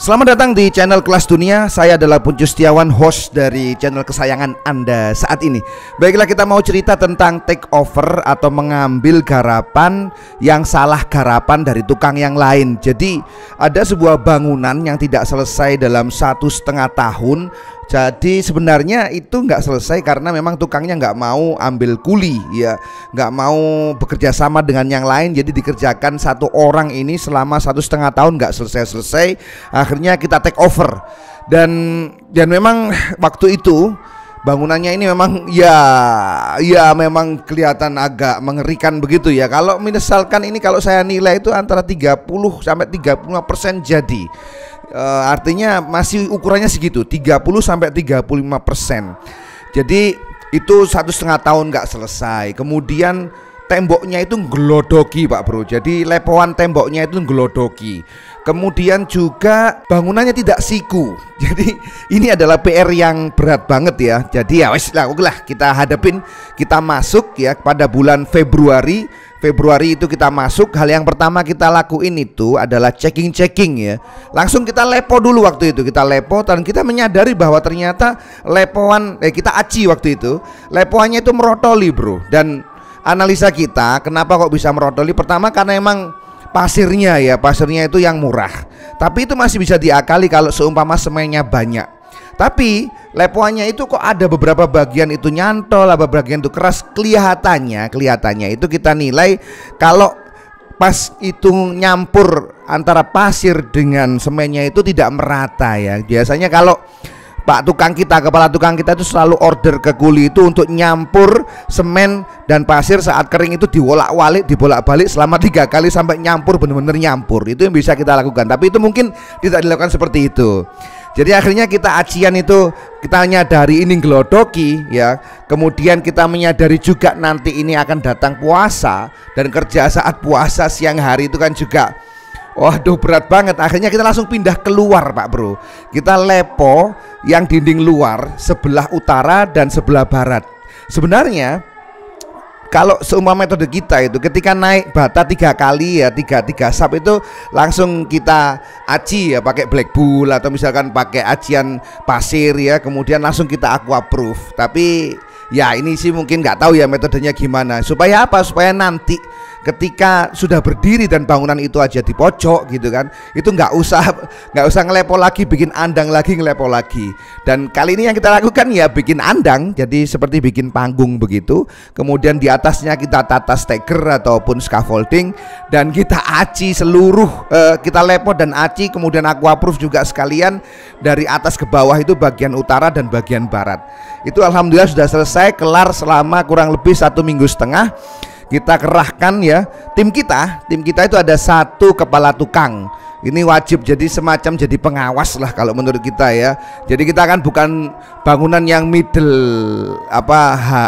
Selamat datang di channel Kelas Dunia. Saya adalah Puncu Setiawan, host dari channel kesayangan Anda saat ini. Baiklah, kita mau cerita tentang take over atau mengambil garapan yang salah garapan dari tukang yang lain. Jadi ada sebuah bangunan yang tidak selesai dalam 1,5 tahun. Jadi sebenarnya itu nggak selesai karena memang tukangnya nggak mau ambil kuli, ya, nggak mau bekerja sama dengan yang lain. Jadi dikerjakan satu orang ini selama 1,5 tahun nggak selesai. Akhirnya kita take over dan memang waktu itu bangunannya ini memang ya memang kelihatan agak mengerikan begitu ya. Kalau misalkan ini kalau saya nilai itu antara 30-35% jadi. Artinya masih ukurannya segitu, 30-35%. Jadi itu 1,5 tahun nggak selesai. Kemudian temboknya itu nggelodoki, Pak Bro. Jadi lepoan temboknya itu nggelodoki. Kemudian juga bangunannya tidak siku. Jadi ini adalah PR yang berat banget ya. Jadi ya wes lah kita hadapin, kita masuk ya pada bulan Februari itu kita masuk. Hal yang pertama kita lakuin itu adalah checking ya. Langsung kita lepo dulu waktu itu. Kita lepo dan kita menyadari bahwa ternyata lepoan kita aci waktu itu. Lepoannya itu merotoli, Bro. Dan analisa kita kenapa kok bisa merotoli? Pertama karena emang pasirnya itu yang murah. Tapi itu masih bisa diakali kalau seumpama semennya banyak. Tapi lepoannya itu kok ada beberapa bagian itu nyantol, beberapa bagian itu keras. Kelihatannya itu kita nilai kalau pas itu nyampur antara pasir dengan semennya itu tidak merata ya. Biasanya kalau kepala tukang kita itu selalu order ke kuli itu untuk nyampur semen dan pasir saat kering itu dibolak-balik selama 3 kali sampai nyampur, benar-benar nyampur. Itu yang bisa kita lakukan. Tapi itu mungkin tidak dilakukan seperti itu. Jadi akhirnya kita acian itu, kita menyadari ini gelodoki ya. Kemudian kita menyadari juga nanti ini akan datang puasa, dan kerja saat puasa siang hari itu kan juga waduh berat banget. Akhirnya kita langsung pindah keluar, Pak Bro. Kita lepo yang dinding luar sebelah utara dan sebelah barat. Sebenarnya kalau seumpama metode kita itu ketika naik bata 3 kali ya, 3 sap itu langsung kita aci ya pakai black bull atau misalkan pakai acian pasir ya, kemudian langsung kita aquaproof. Tapi ya ini sih mungkin nggak tahu ya metodenya gimana. Supaya apa? Supaya nanti ketika sudah berdiri dan bangunan itu aja di pojok gitu kan, itu nggak usah ngelepo lagi, bikin andang lagi, ngelepo lagi. Dan kali ini yang kita lakukan ya bikin andang, jadi seperti bikin panggung begitu. Kemudian di atasnya kita tata steger ataupun scaffolding dan kita aci seluruh, kita lepo dan aci, kemudian aquaproof juga sekalian dari atas ke bawah itu bagian utara dan bagian barat. Itu alhamdulillah sudah selesai, kelar selama kurang lebih 1,5 minggu. Kita kerahkan ya tim kita itu ada 1 kepala tukang. Ini wajib jadi semacam jadi pengawas lah kalau menurut kita ya. Jadi kita kan bukan bangunan yang middle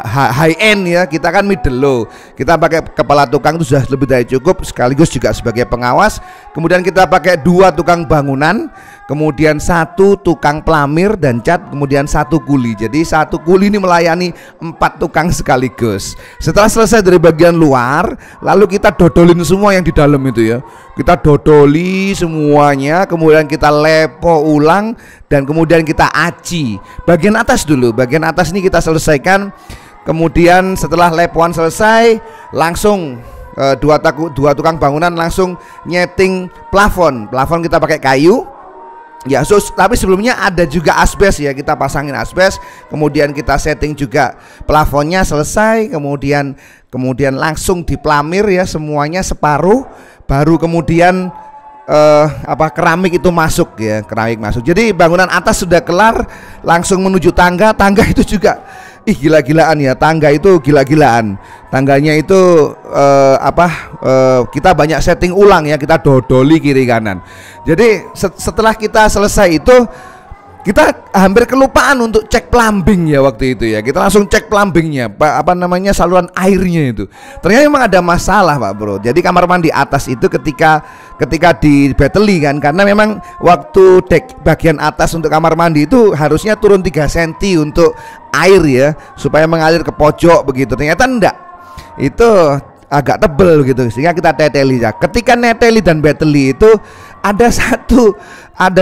high end ya, kita kan middle low. Kita pakai kepala tukang itu sudah lebih dari cukup, sekaligus juga sebagai pengawas. Kemudian kita pakai 2 tukang bangunan, kemudian 1 tukang pelamir dan cat, kemudian 1 kuli. Jadi 1 kuli ini melayani 4 tukang sekaligus. Setelah selesai dari bagian luar, lalu kita dodolin semua yang di dalam itu ya. Kita dodoli semuanya, kemudian kita lepo ulang dan kemudian kita aci. Bagian atas dulu, bagian atas ini kita selesaikan. Kemudian setelah lepoan selesai, langsung dua tukang bangunan langsung nyeting plafon. Plafon kita pakai kayu. Ya, tapi sebelumnya ada juga asbes ya, kita pasangin asbes, kemudian kita setting juga plafonnya selesai, kemudian langsung dipelamir ya semuanya separuh, baru kemudian keramik itu masuk ya, keramik masuk. Jadi bangunan atas sudah kelar, langsung menuju tangga itu juga gila-gilaan ya, tangga itu gila-gilaan. Tangganya itu kita banyak setting ulang ya, kita dodoli kiri kanan. Jadi setelah kita selesai itu kita hampir kelupaan untuk cek plumbing ya waktu itu ya. Kita langsung cek plumbingnya, saluran airnya itu. Ternyata memang ada masalah, Pak Bro. Jadi kamar mandi atas itu ketika di bateli kan, karena memang waktu bagian atas untuk kamar mandi itu harusnya turun 3 cm untuk air ya, supaya mengalir ke pojok begitu. Ternyata enggak. Itu agak tebel gitu, sehingga kita teteli ya. Ketika neteli dan bateli itu ada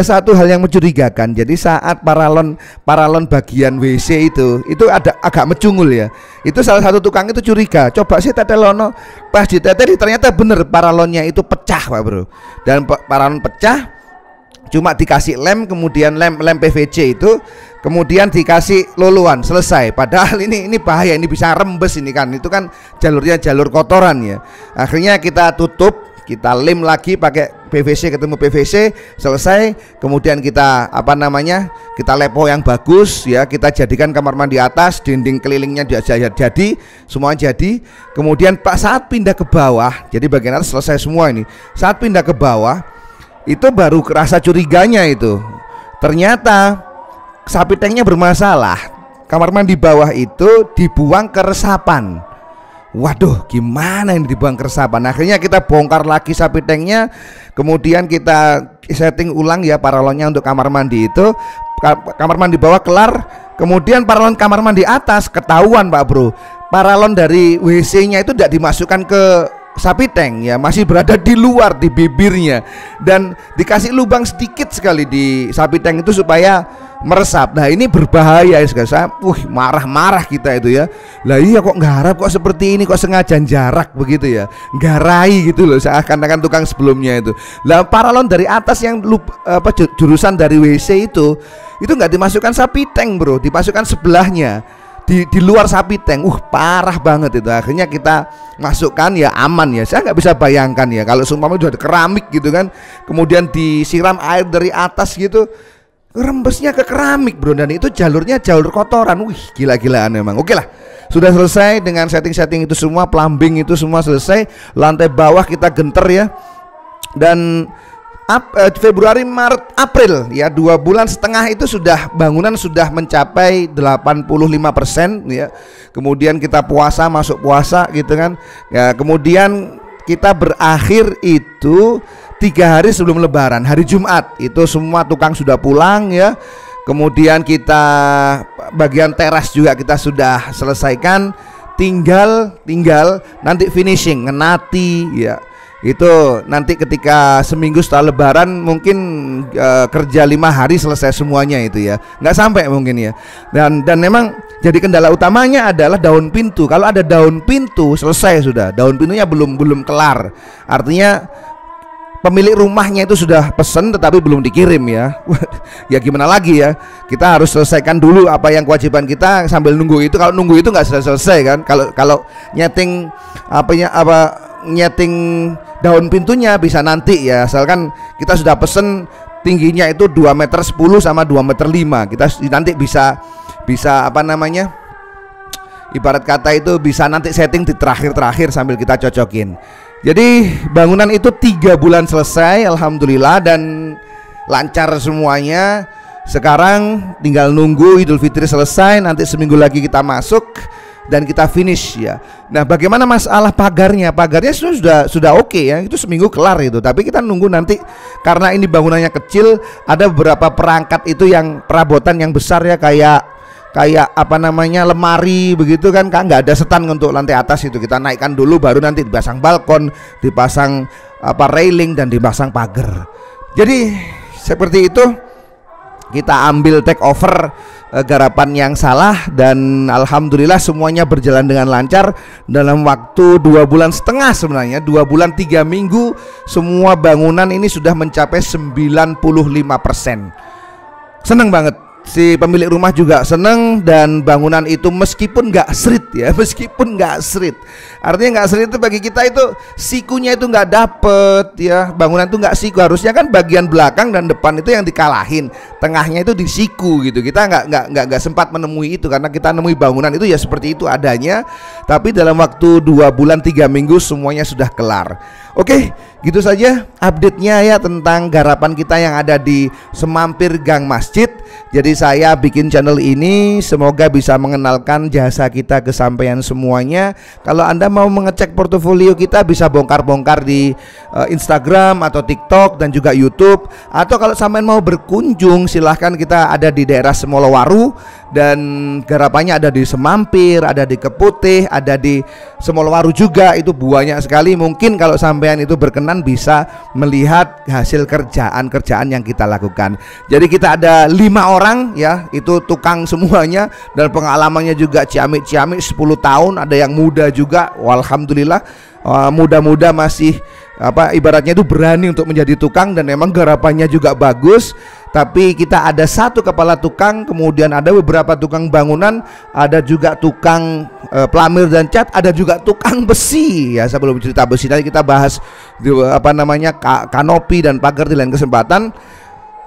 satu hal yang mencurigakan. Jadi saat paralon bagian WC itu ada agak mecungul ya. Itu salah satu tukang itu curiga. Coba sih tetelono, pas diteteli ternyata bener paralonnya itu pecah Pak Bro. Dan paralon pecah, cuma dikasih lem, kemudian lem PVC itu, kemudian dikasih loluan, selesai. Padahal ini bahaya, ini bisa rembes ini kan. Itu kan jalurnya jalur kotoran ya. Akhirnya kita tutup, kita lem lagi pakai PVC, ketemu PVC, selesai. Kemudian kita kita lepo yang bagus ya, kita jadikan kamar mandi atas, dinding kelilingnya jadi, semua jadi. Kemudian saat pindah ke bawah, jadi bagian atas selesai semua ini. Saat pindah ke bawah, itu baru kerasa curiganya itu. Ternyata sapi tanknya bermasalah. Kamar mandi bawah itu dibuang ke resapan. Waduh, gimana ini dibuang ke resapan? Akhirnya kita bongkar lagi sapi tanknya, kemudian kita setting ulang ya paralonnya untuk kamar mandi itu. Kamar mandi bawah kelar, kemudian paralon kamar mandi atas ketahuan Pak Bro. Paralon dari WC-nya itu tidak dimasukkan ke sapi tank ya, masih berada di luar, di bibirnya, dan dikasih lubang sedikit sekali di sapi tank itu supaya meresap. Nah ini berbahaya ya saya, marah-marah kita itu ya. Lah iya kok nggarap kok seperti ini, kok sengaja jarak begitu ya, garai gitu loh, seakan-akan tukang sebelumnya itu. Lah paralon dari atas yang jurusan dari WC itu nggak dimasukkan sapi tank Bro, dimasukkan sebelahnya. Di luar sapi tank, parah banget itu. Akhirnya kita masukkan ya, aman ya. Saya nggak bisa bayangkan ya kalau seumpama udah ada keramik gitu kan, kemudian disiram air dari atas gitu, rembesnya ke keramik Bro, dan itu jalurnya jalur kotoran. Gila-gilaan memang. Oke lah, sudah selesai dengan setting-setting itu semua, plumbing itu semua selesai, lantai bawah kita genter ya. Dan Februari, Maret, April ya, 2 bulan setengah itu sudah bangunan sudah mencapai 85% ya. Kemudian kita puasa, masuk puasa gitu kan ya. Kemudian kita berakhir itu 3 hari sebelum Lebaran, hari Jumat itu semua tukang sudah pulang ya. Kemudian kita bagian teras juga kita sudah selesaikan, tinggal nanti finishing, ngenati ya. Itu nanti ketika seminggu setelah Lebaran mungkin kerja 5 hari selesai semuanya itu ya, nggak sampai mungkin ya. Dan memang jadi kendala utamanya adalah daun pintu. Kalau ada daun pintu selesai sudah, daun pintunya belum kelar. Artinya pemilik rumahnya itu sudah pesen tetapi belum dikirim ya. Ya gimana lagi ya, kita harus selesaikan dulu apa yang kewajiban kita sambil nunggu itu. Kalau nunggu itu nggak selesai kan. Kalau nyeting nyeting daun pintunya bisa nanti ya, asalkan kita sudah pesen tingginya itu 2,10 meter sama 2,5 meter. Kita nanti bisa ibarat kata itu bisa nanti setting di terakhir sambil kita cocokin. Jadi bangunan itu 3 bulan selesai, alhamdulillah, dan lancar semuanya. Sekarang tinggal nunggu Idul Fitri selesai, nanti seminggu lagi kita masuk dan kita finish ya. Nah, bagaimana masalah pagarnya? Pagarnya sudah oke ya, itu seminggu kelar itu. Tapi kita nunggu nanti, karena ini bangunannya kecil, ada beberapa perangkat itu yang perabotan yang besar ya, kayak lemari begitu kan, nggak ada setan untuk lantai atas itu. Kita naikkan dulu, baru nanti dipasang balkon, dipasang railing, dan dipasang pagar. Jadi seperti itu kita ambil take over garapan yang salah, dan alhamdulillah semuanya berjalan dengan lancar. Dalam waktu 2 bulan setengah, sebenarnya 2 bulan 3 minggu, semua bangunan ini sudah mencapai 95%. Seneng banget, si pemilik rumah juga seneng, dan bangunan itu meskipun nggak srit ya, artinya nggak srit itu bagi kita itu sikunya itu nggak dapet ya. Bangunan itu nggak siku, harusnya kan bagian belakang dan depan itu yang dikalahin, tengahnya itu disiku gitu. Kita nggak sempat menemui itu, karena kita nemui bangunan itu ya seperti itu adanya. Tapi dalam waktu 2 bulan 3 minggu semuanya sudah kelar. Oke, gitu saja update-nya ya tentang garapan kita yang ada di semampir Gang Masjid. Jadi saya bikin channel ini semoga bisa mengenalkan jasa kita ke sampean semuanya. Kalau Anda mau mengecek portofolio kita bisa bongkar-bongkar di Instagram atau TikTok dan juga YouTube. Atau kalau sampean mau berkunjung silahkan, kita ada di daerah Semolowaru dan garapannya ada di Semampir, ada di Keputih, ada di Semolowaru juga. Itu banyak sekali. Mungkin kalau sampean itu berkenan bisa melihat hasil kerjaan yang kita lakukan. Jadi kita ada 5 orang ya, itu tukang semuanya dan pengalamannya juga ciamik-ciamik 10 tahun, ada yang muda juga. Alhamdulillah muda-muda masih ibaratnya itu berani untuk menjadi tukang dan memang garapannya juga bagus. Tapi kita ada 1 kepala tukang, kemudian ada beberapa tukang bangunan, ada juga tukang pelamir dan cat, ada juga tukang besi ya. Sebelum cerita besi nanti kita bahas kanopi dan pagar di lain kesempatan.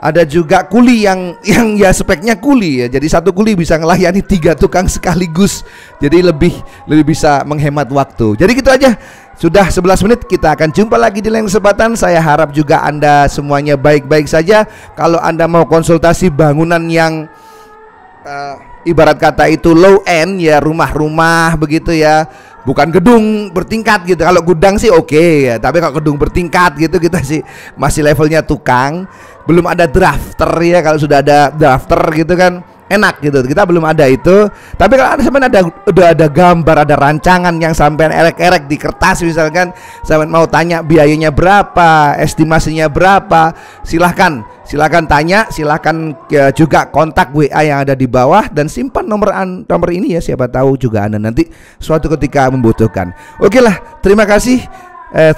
Ada juga kuli yang ya speknya kuli ya. Jadi 1 kuli bisa ngelayani 3 tukang sekaligus. Jadi lebih bisa menghemat waktu. Jadi gitu aja. Sudah 11 menit, kita akan jumpa lagi di lain kesempatan. Saya harap juga Anda semuanya baik-baik saja. Kalau Anda mau konsultasi bangunan yang ibarat kata itu low end ya, rumah-rumah begitu ya, bukan gedung bertingkat gitu. Kalau gudang sih oke ya, tapi kalau gedung bertingkat gitu kita sih masih levelnya tukang. Belum ada drafter ya. Kalau sudah ada drafter gitu kan enak gitu. Kita belum ada itu. Tapi kalau udah ada gambar, ada rancangan yang sampean erek-erek di kertas misalkan, sampean mau tanya biayanya berapa, estimasinya berapa, silahkan tanya, silahkan juga kontak WA yang ada di bawah dan simpan nomor ini ya, siapa tahu juga Anda nanti suatu ketika membutuhkan. Oke lah, terima kasih.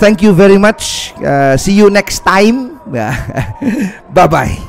Thank you very much. See you next time. Bye bye.